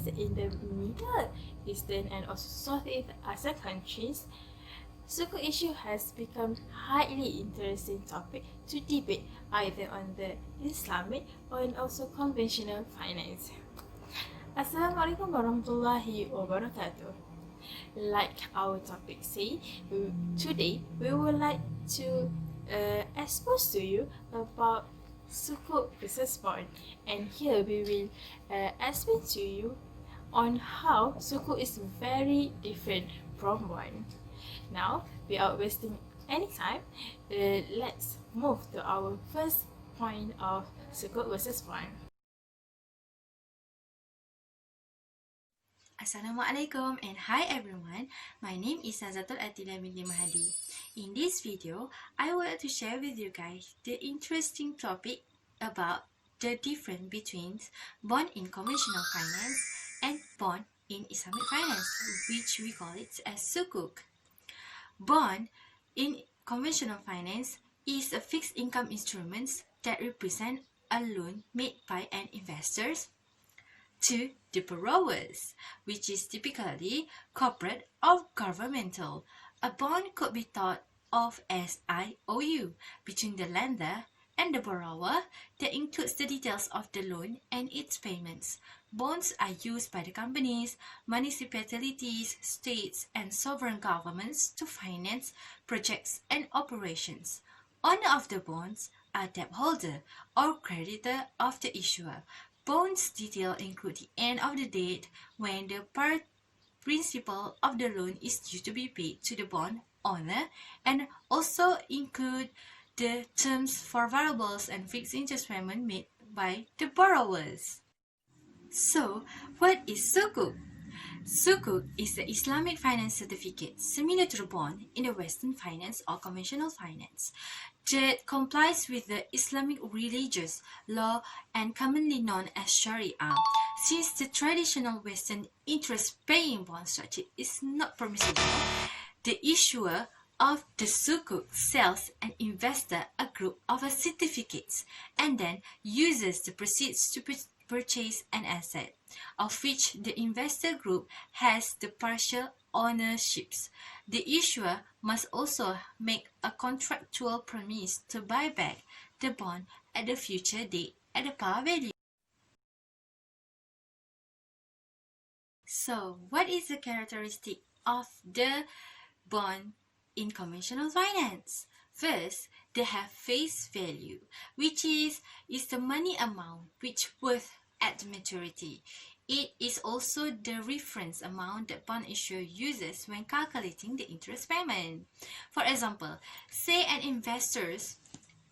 countries in the Middle Eastern and also Southeast Asia countries, Sukuk issue has become highly interesting topic to debate either on the Islamic or in also conventional finance. Assalamualaikum warahmatullahi wabarakatuh. Like our topic say, today we would like to expose to you about Sukuk Vs Bond, and here we will explain to you on how Sukuk is very different from bond. Now, without wasting any time, let's move to our first point of Sukuk Vs Bond. Assalamualaikum and hi everyone, my name is Nazatul Atila binti Mahadi. In this video, I would like to share with you guys the interesting topic about the difference between bond in conventional finance and bond in Islamic finance, which we call it as Sukuk. Bond in conventional finance is a fixed income instrument that represent a loan made by an investor to the borrowers, which is typically corporate or governmental. A bond could be thought of as IOU between the lender and the borrower that includes the details of the loan and its payments. Bonds are used by the companies, municipalities, states, and sovereign governments to finance projects and operations. Owner of the bonds are debt holder or creditor of the issuer. Bonds detail include the end of the date when the principal of the loan is due to be paid to the bond owner, and also include the terms for variables and fixed interest payment made by the borrowers. So, what is Sukuk? Sukuk is the Islamic finance certificate similar to the bond in the Western finance or conventional finance that complies with the Islamic religious law and commonly known as Sharia. Since the traditional Western interest-paying bond structure is not permissible, the issuer of the Sukuk sells an investor a group of certificates and then uses the proceeds to purchase an asset, of which the investor group has the partial ownerships. The issuer must also make a contractual promise to buy back the bond at a future date at the par value. So, what is the characteristic of the bond in conventional finance? First, they have face value, which is the money amount which worth at maturity. It is also the reference amount that bond issuer uses when calculating the interest payment. For example, say an investor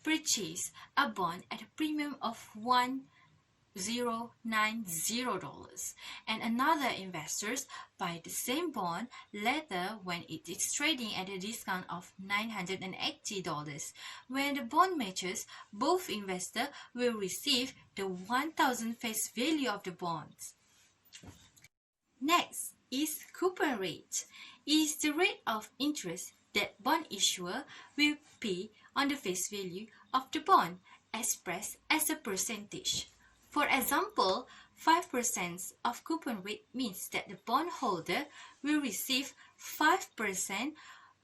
purchase a bond at a premium of $1090 and another investors buy the same bond later when it is trading at a discount of $980. When the bond matches, both investors will receive the 1,000 face value of the bonds. Next is coupon rate. It is the rate of interest that bond issuer will pay on the face value of the bond, expressed as a percentage. For example, 5% of coupon rate means that the bondholder will receive 5%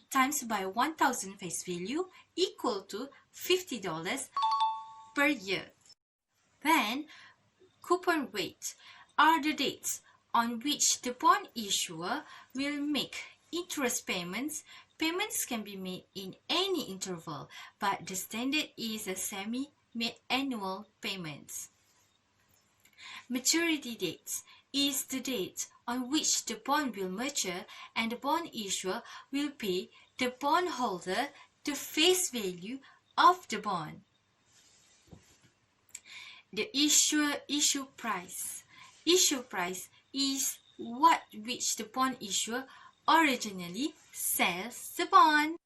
times by 1,000 face value equal to $50 per year. Then, coupon rates are the dates on which the bond issuer will make interest payments. Payments can be made in any interval, but the standard is a semi-annual payments. Maturity dates is the date on which the bond will mature and the bond issuer will pay the bondholder the face value of the bond. The issue price. Issue price is what which the bond issuer originally sells the bond.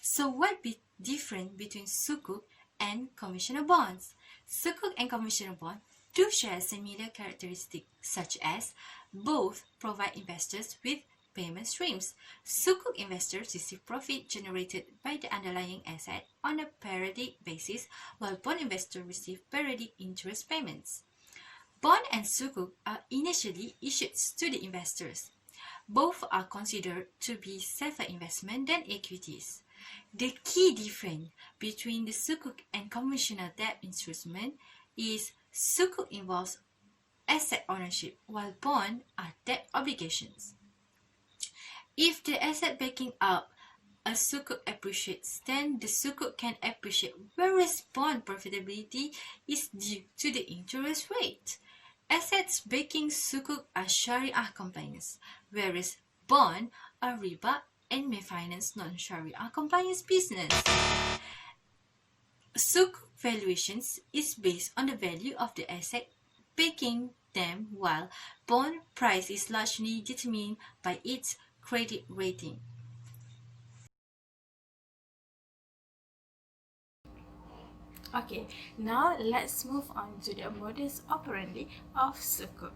So what be different between Sukuk and conventional bonds? Sukuk and conventional bonds do share similar characteristics, such as both provide investors with payment streams. Sukuk investors receive profit generated by the underlying asset on a periodic basis, while bond investors receive periodic interest payments. Bond and Sukuk are initially issued to the investors. Both are considered to be safer investment than equities. The key difference between the Sukuk and conventional debt instrument is Sukuk involves asset ownership, while bond are debt obligations. If the asset backing up a Sukuk appreciates, then the Sukuk can appreciate, whereas bond profitability is due to the interest rate. Assets backing Sukuk are Sharia compliance, whereas bond are riba and may finance non-Sharia compliance business. Sukuk valuations is based on the value of the asset backing them, while bond price is largely determined by its credit rating. Okay, now let's move on to the modus operandi of Sukuk.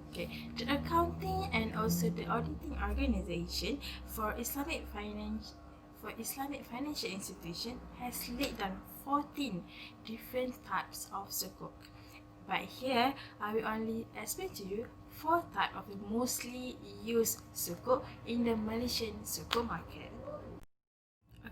Okay, the accounting and also the auditing organization for Islamic financial institution has laid down 14 different types of Sukuk. But here, I will only explain to you 4 types of the mostly used Sukuk in the Malaysian Sukuk market.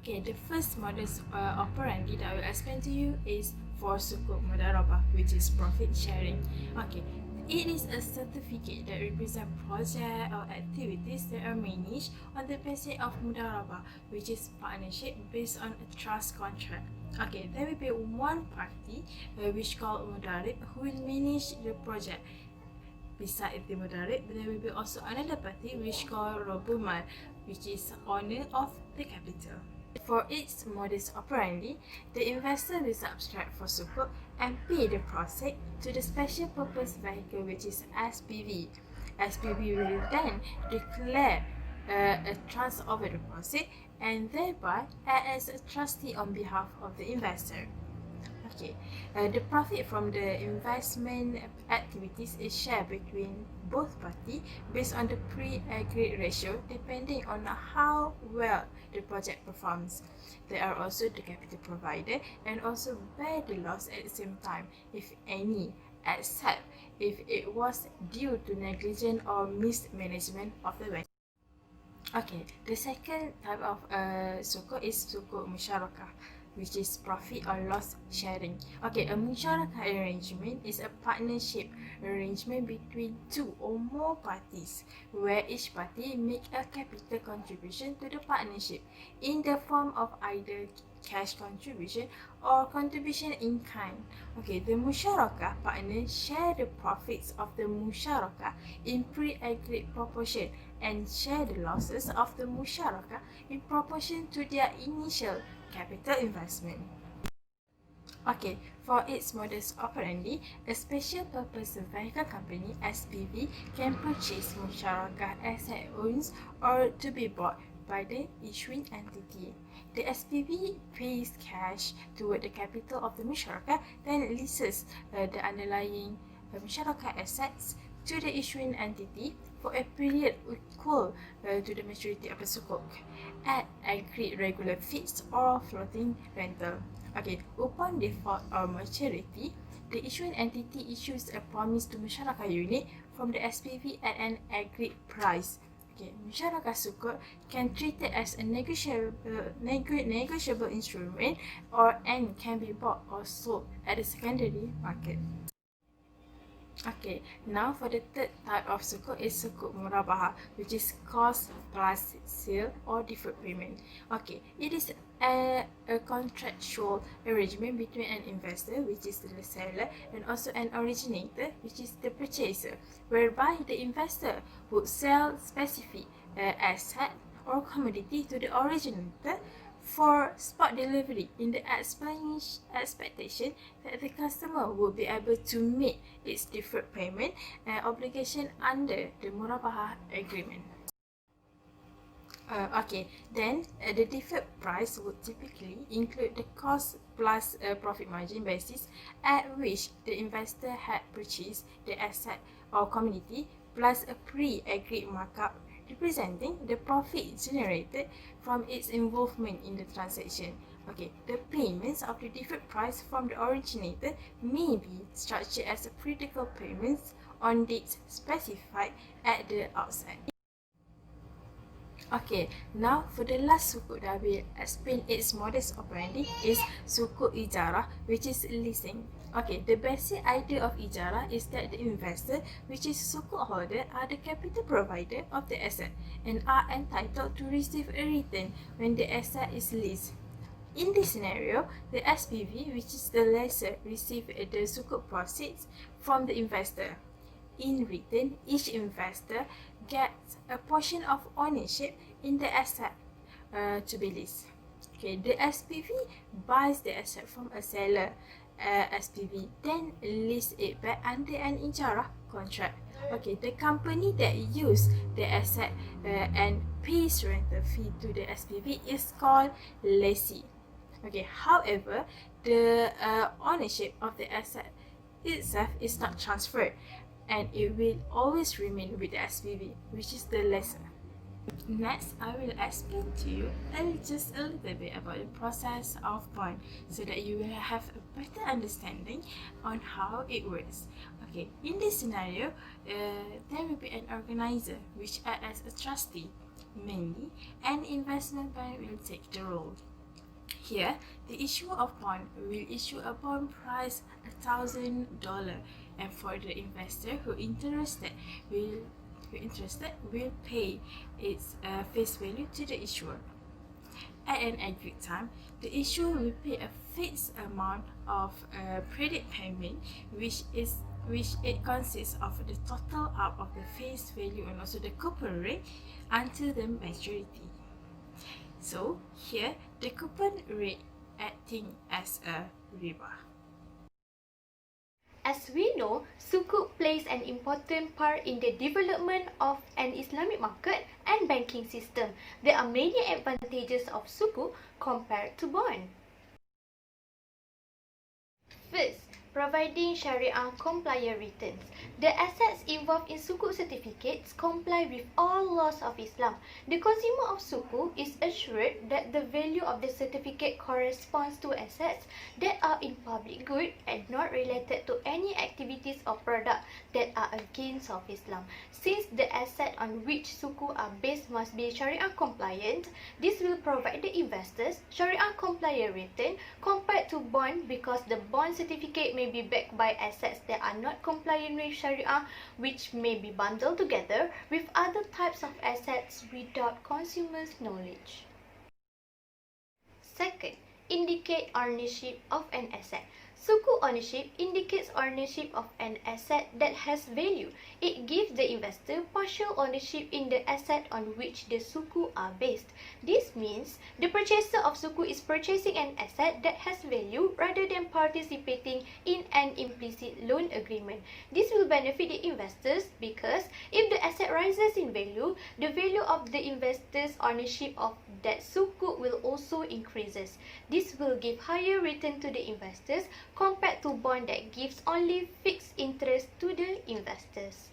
Okay, the first modus operandi that I will explain to you is for Sukuk Mudarabah, which is profit sharing. Okay, it is a certificate that represents projects or activities that are managed on the basis of Mudarabah, which is partnership based on a trust contract. Okay, there will be one party which called Mudarib who will manage the project. Besides the Mudarib, there will be also another party which called Robumal, which is owner of the capital. For its modus operandi, the investor will subscribe for Sukuk and pay the proceeds to the special purpose vehicle, which is SPV. SPV will then declare a trust over the proceeds and thereby act as a trustee on behalf of the investor. Okay, the profit from the investment activities is shared between both parties based on the pre-agreed ratio depending on how well the project performs. There are also the capital provider and also bear the loss at the same time, if any, except if it was due to negligence or mismanagement of the venture. Okay, the second type of Sukuk is Sukuk Musyarakah, which is profit or loss sharing. Okay, a musyarakah arrangement is a partnership arrangement between 2 or more parties, where each party make a capital contribution to the partnership in the form of either cash contribution or contribution in kind. Okay, the musyarakah partners share the profits of the musyarakah in pre-agreed proportion and share the losses of the musyarakah in proportion to their initial capital investment. Okay, for its modus operandi, a special purpose vehicle company (SPV) can purchase musyarakah asset owns or to be bought by the issuing entity. The SPV pays cash toward the capital of the musyarakah, then leases the underlying musyarakah assets to the issuing entity for a period equal to the maturity of the sukuk at agreed regular fees or floating rental. Okay, upon default or maturity, the issuing entity issues a promise to musyarakah unit from the SPV at an agreed price. Okay, musyarakah sukuk can treat it as a negotiable instrument and can be bought or sold at the secondary market. Okay, now for the third type of sukuk is sukuk murabaha, which is cost plus sale or deferred payment. Okay, it is a contractual arrangement between an investor, which is the seller, and also an originator, which is the purchaser, whereby the investor would sell specific asset or commodity to the originator for spot delivery in the expectation that the customer will be able to meet its deferred payment obligation under the murabaha agreement. Okay, then the deferred price would typically include the cost plus a profit margin basis at which the investor had purchased the asset or commodity plus a pre-agreed markup representing the profit generated from its involvement in the transaction. Okay, the payments of the different price from the originator may be structured as a critical payments on dates specified at the outset. Okay, now for the last sukuk that I will explain its modus operandi is sukuk ijarah, which is leasing. Okay, the basic idea of ijarah is that the investor, which is sukuk holder, are the capital provider of the asset and are entitled to receive a return when the asset is leased. In this scenario, the SPV, which is the lessor, receive the sukuk proceeds from the investor. In return, each investor gets a portion of ownership in the asset to be leased. Okay, the SPV buys the asset from a seller SPV, then lease it back under an ijarah contract. Okay, the company that use the asset and pays rental fee to the SPV is called lessee. Okay, however, the ownership of the asset itself is not transferred and it will always remain with the SPV, which is the lessor. Next, I will explain to you just a little bit about the process of bond so that you will have a better understanding on how it works. Okay, in this scenario, there will be an organizer which acts as a trustee mainly, and investment bank will take the role. Here, the issuer of bond will issue a bond price $1,000, and for the investor who interested will pay its face value to the issuer. At an agreed time, the issuer will pay a fixed amount of credit payment, which it consists of the total out of the face value and also the coupon rate until the maturity. So here, the coupon rate acting as a riba. As we know, Sukuk plays an important part in the development of an Islamic market and banking system. There are many advantages of Sukuk compared to bond. First, providing Sharia compliant returns. The assets involved in Sukuk certificates comply with all laws of Islam. The consumer of Sukuk is assured that the value of the certificate corresponds to assets that are in public good and not related to any activities or product that are against of Islam. Since the asset on which Sukuk are based must be Sharia compliant, this will provide the investors Sharia compliant return compared to bond, because the bond certificate may be backed by assets that are not compliant with Sharia, which may be bundled together with other types of assets without consumers' knowledge. Second, indicate ownership of an asset. Sukuk ownership indicates ownership of an asset that has value. It gives the investor partial ownership in the asset on which the Sukuk are based. This means the purchaser of Sukuk is purchasing an asset that has value rather than participating in an implicit loan agreement. This will benefit the investors because if the asset rises in value, the value of the investor's ownership of that Sukuk will also increases. This will give higher return to the investors compared to bond that gives only fixed interest to the investors.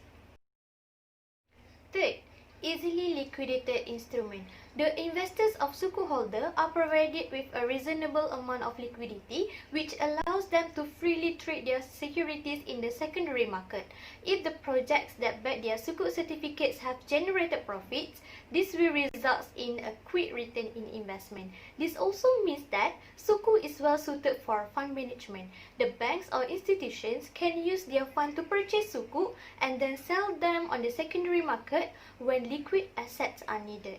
Third, easily liquidated instrument. The investors of Sukuk holder are provided with a reasonable amount of liquidity, which allows them to freely trade their securities in the secondary market. If the projects that back their Sukuk certificates have generated profits, this will result in a quick return in investment. This also means that Sukuk is well suited for fund management. The banks or institutions can use their fund to purchase Sukuk and then sell them on the secondary market when liquid assets are needed.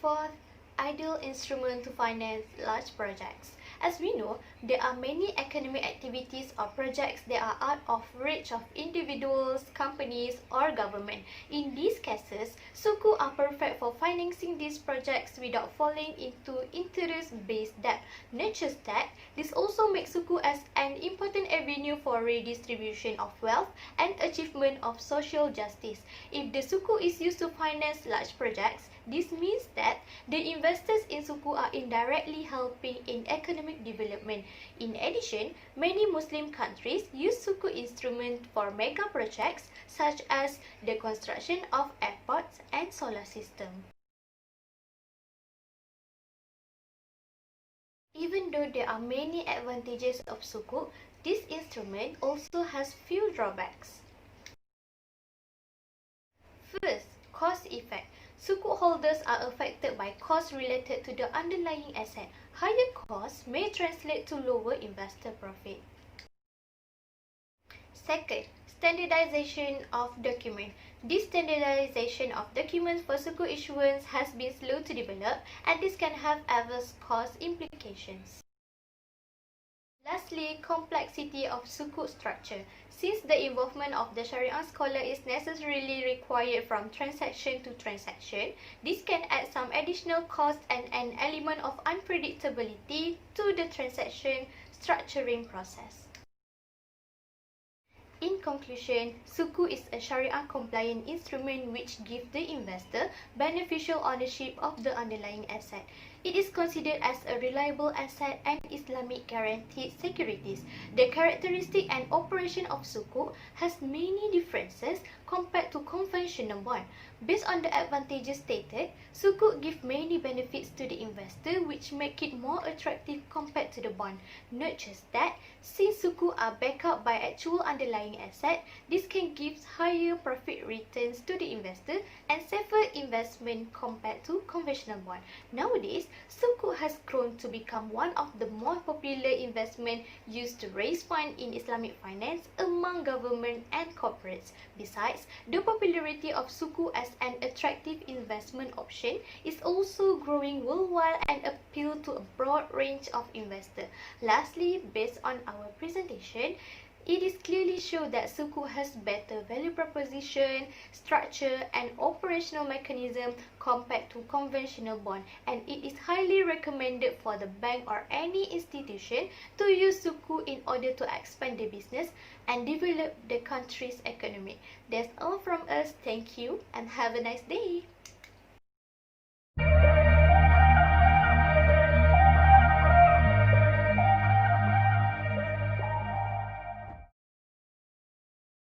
Fourth, ideal instrument to finance large projects. As we know, there are many economic activities or projects that are out of reach of individuals, companies, or government. In these cases, Sukuk are perfect for financing these projects without falling into interest-based debt. Not just that, this also makes Sukuk as an important avenue for redistribution of wealth and achievement of social justice. If the Sukuk is used to finance large projects, this means that the investors in Sukuk are indirectly helping in economic development. In addition, many Muslim countries use Sukuk instruments for mega projects such as the construction of airports and solar systems. Even though there are many advantages of Sukuk, this instrument also has few drawbacks. First, cost effect. Sukuk holders are affected by costs related to the underlying asset. Higher costs may translate to lower investor profit. Second, standardization of document. This standardization of documents for Sukuk issuance has been slow to develop, and this can have adverse cost implications. Lastly, complexity of Sukuk structure. Since the involvement of the Sharia scholar is necessarily required from transaction to transaction, this can add some additional cost and an element of unpredictability to the transaction structuring process. In conclusion, Sukuk is a Sharia-compliant instrument which gives the investor beneficial ownership of the underlying asset. It is considered as a reliable asset and Islamic guaranteed securities. The characteristic and operation of Sukuk has many differences compared to conventional bond. Based on the advantages stated, Sukuk gives many benefits to the investor which make it more attractive compared to the bond. Not just that, since Sukuk are backed up by actual underlying asset, this can give higher profit returns to the investor and safer investment compared to conventional bond. Nowadays, Sukuk has grown to become one of the more popular investments used to raise funds in Islamic finance among government and corporates. Besides, the popularity of Sukuk as an attractive investment option is also growing worldwide and appeal to a broad range of investors. Lastly, based on our presentation, it is clearly shown that Sukuk has better value proposition, structure and operational mechanism compared to conventional bond, and it is highly recommended for the bank or any institution to use Sukuk in order to expand their business and develop the country's economy. That's all from us. Thank you and have a nice day.